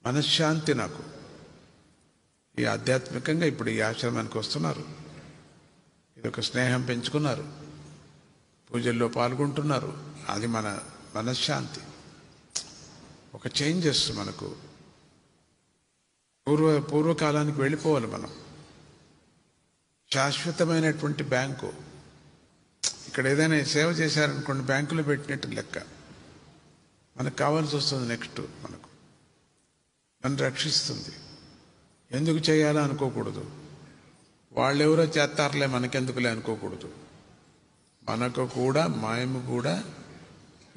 మనశ్శాంతి నాకు. ఈ ఆధ్యాత్మికంగా ఇప్పుడు ఈ ఆశ్రమానికి వస్తున్నారు, ఇదొక స్నేహం పెంచుకున్నారు, పూజల్లో పాల్గొంటున్నారు. అది మన మనశ్శాంతి. ఒక చేంజెస్ మనకు. పూర్వకాలానికి వెళ్ళిపోవాలి మనం. శాశ్వతమైనటువంటి బ్యాంకు. ఇక్కడ ఏదైనా సేవ చేశారనుకోండి, బ్యాంకులో పెట్టినట్టు లెక్క. మనకు కావాల్సి వస్తుంది నెక్స్ట్. మనకు నన్ను రక్షిస్తుంది. ఎందుకు చేయాలో అనుకోకూడదు. వాళ్ళెవరో చేస్తారులే మనకెందుకులే అనుకోకూడదు. మనకు కూడా మేము కూడా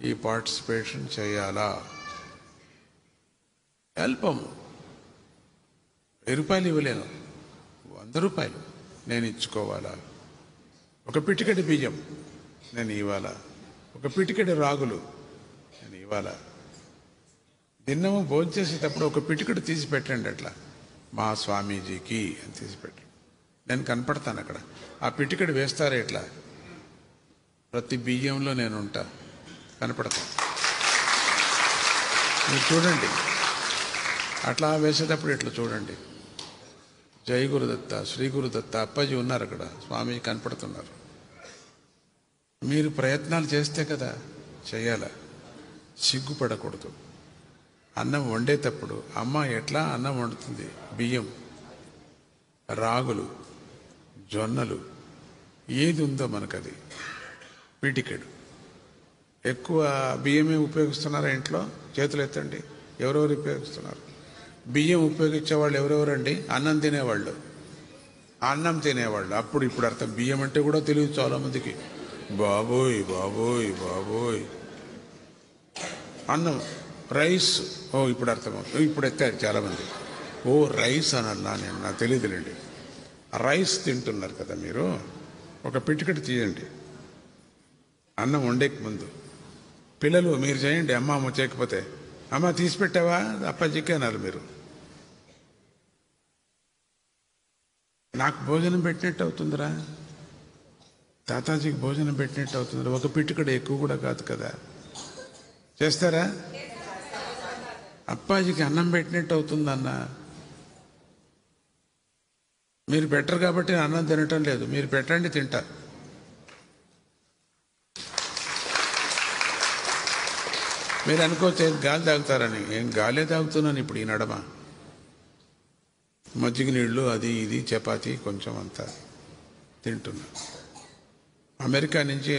ఈ పార్టిసిపేషన్ చేయాలా. అల్పము, 1000 రూపాయలు ఇవ్వలేను, 100 రూపాయలు నేను ఇచ్చుకోవాలా. ఒక పిటికెడు బియ్యం నేను ఇవ్వాలా, ఒక పిటికెడు రాగులు నేను ఇవ్వాలా. దిన్నము భోజనం చేసేటప్పుడు ఒక పిటికెడు తీసి పెట్టండి, అట్లా మా స్వామీజీకి అని తీసి పెట్టండి. నేను కనపడతాను అక్కడ. ఆ పిటికెడు వేస్తారే ఇట్లా, ప్రతి బియ్యంలో నేను ఉంటా, కనపడతాను. మీరు చూడండి, అట్లా వేసేటప్పుడు ఇట్లా చూడండి. జై గురుదత్త, శ్రీ గురుదత్త, అప్పాజీ ఉన్నారు అక్కడ, స్వామి కనపడుతున్నారు. మీరు ప్రయత్నాలు చేస్తే కదా చేయాల, సిగ్గుపడకూడదు. అన్నం వండేటప్పుడు అమ్మ ఎట్లా అన్నం వండుతుంది, బియ్యం, రాగులు, జొన్నలు, ఏది ఉందో మనకది పిటికెడు. ఎక్కువ బియ్యమే ఉపయోగిస్తున్నారా ఇంట్లో? చేతులు ఎత్తండి. ఎవరెవరు ఉపయోగిస్తున్నారు? బియ్యం ఉపయోగించే వాళ్ళు ఎవరెవరండి? అన్నం తినేవాళ్ళు, అన్నం తినేవాళ్ళు. అప్పుడు ఇప్పుడు అర్థం. బియ్యం అంటే కూడా తెలియదు చాలా మందికి. బాబోయ్ బాబోయ్ బాబోయ్. అన్నం, రైస్. ఓ ఇప్పుడు అర్థమవుతుంది. ఇప్పుడు ఎత్తారు చాలామంది. ఓ రైస్ అనన్నా, నేను నాకు తెలియదులేండి. రైస్ తింటున్నారు కదా మీరు. ఒక పిటికెట్ తీయండి అన్నం వండేకి ముందు. పిల్లలు మీరు చేయండి, అమ్మ చేయకపోతే, అమ్మ తీసి పెట్టావా అప్పాజీకి అన్నారు మీరు. నాకు భోజనం పెట్టినట్టు అవుతుందిరా, తాతాజీకి భోజనం పెట్టినట్టు అవుతుందిరా. ఒక పిటికెడు ఎక్కువ కూడా కాదు కదా. చేస్తారా? అప్పాజీకి అన్నం పెట్టినట్టు అవుతుందన్న. మీరు పెట్టరు కాబట్టి అన్నం తినటం లేదు. మీరు పెట్టండి, తింటా. మీరు అనుకోవచ్చు గాలి తాగుతారని. ఏం గాలే తాగుతున్నాను ఇప్పుడు ఈ నడమ. మజ్జిగ నీళ్ళు, అది ఇది, చపాతి కొంచెం అంతా తింటున్నా. అమెరికా నుంచి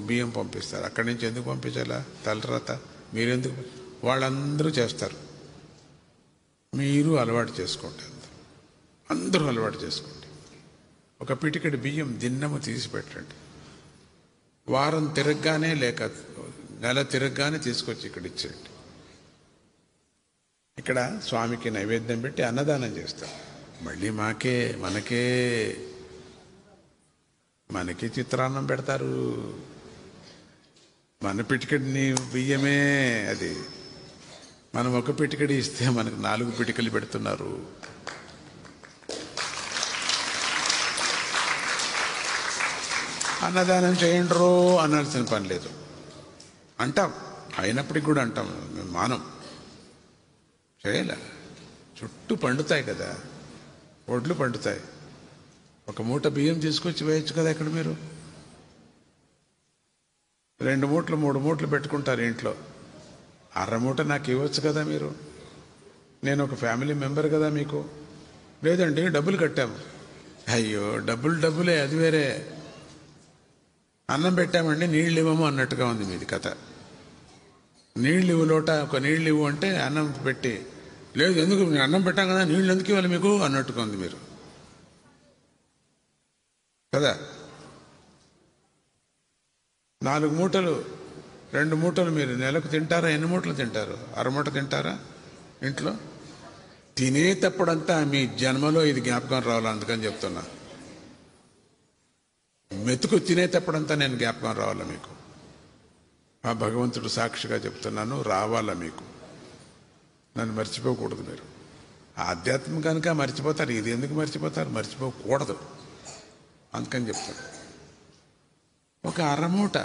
బియ్యం పంపిస్తారు. అక్కడి నుంచి ఎందుకు పంపించాలా? తలరాత. మీరెందుకు? వాళ్ళందరూ చేస్తారు. మీరు అలవాటు చేసుకోండి. అందరూ అలవాటు చేసుకోండి. ఒక పిటికెడు బియ్యం దిన్నము తీసి పెట్టండి. వారం తిరగగానే లేక నెల తిరగగానే తీసుకొచ్చి ఇక్కడ ఇచ్చేయండి. ఇక్కడ స్వామికి నైవేద్యం పెట్టి అన్నదానం చేస్తాం. మళ్ళీ మనకి చిత్రాన్నం పెడతారు. మన పిటికెడిని బియ్యమే అది. మనం ఒక పిటికెడి ఇస్తే మనకు 4 పిటికలు పెడుతున్నారు. అన్నదానం చేయండ్రో అనాల్సిన పని లేదు. అంటాం, అయినప్పటికి కూడా అంటాం, మేము మానం. చేయాల. చుట్టూ పండుతాయి కదా, ఒడ్లు పండుతాయి. ఒక మూట బియ్యం తీసుకొచ్చి వేయచ్చు కదా ఇక్కడ. మీరు 2 మూటలు 3 మూటలు పెట్టుకుంటారు ఇంట్లో. 1/2 మూట నాకు ఇవ్వచ్చు కదా మీరు. నేను ఒక ఫ్యామిలీ మెంబర్ కదా మీకు. లేదండి డబ్బులు కట్టాము. అయ్యో డబ్బులే, అది వేరే. అన్నం పెట్టామండి నీళ్ళు ఇవ్వము అన్నట్టుగా ఉంది మీది కథ. నీళ్ళు ఇవ్వు, లోట ఒక నీళ్ళు ఇవ్వు అంటే అన్నం పెట్టి, లేదు ఎందుకు అన్నం పెట్టాం కదా నీళ్ళు ఎందుకు ఇవ్వాలి మీకు అన్నట్టుగా ఉంది మీరు కదా. 4 మూటలు 2 మూటలు మీరు నెలకు తింటారా? ఎన్ని మూటలు తింటారు? 1/2 మూట తింటారా ఇంట్లో? తినేటప్పుడంతా మీ జన్మలో ఇది జ్ఞాపకం రావాలి. అందుకని చెప్తున్నా, మెతుకు తినేటప్పుడంతా నేను జ్ఞాపకం రావాలా మీకు. ఆ భగవంతుడు సాక్షిగా చెప్తున్నాను, రావాలా మీకు. నన్ను మర్చిపోకూడదు మీరు. ఆధ్యాత్మిక కనుక మర్చిపోతారు. ఇది ఎందుకు మర్చిపోతారు? మర్చిపోకూడదు, అందుకని చెప్తాను. ఒక 1/2 మూట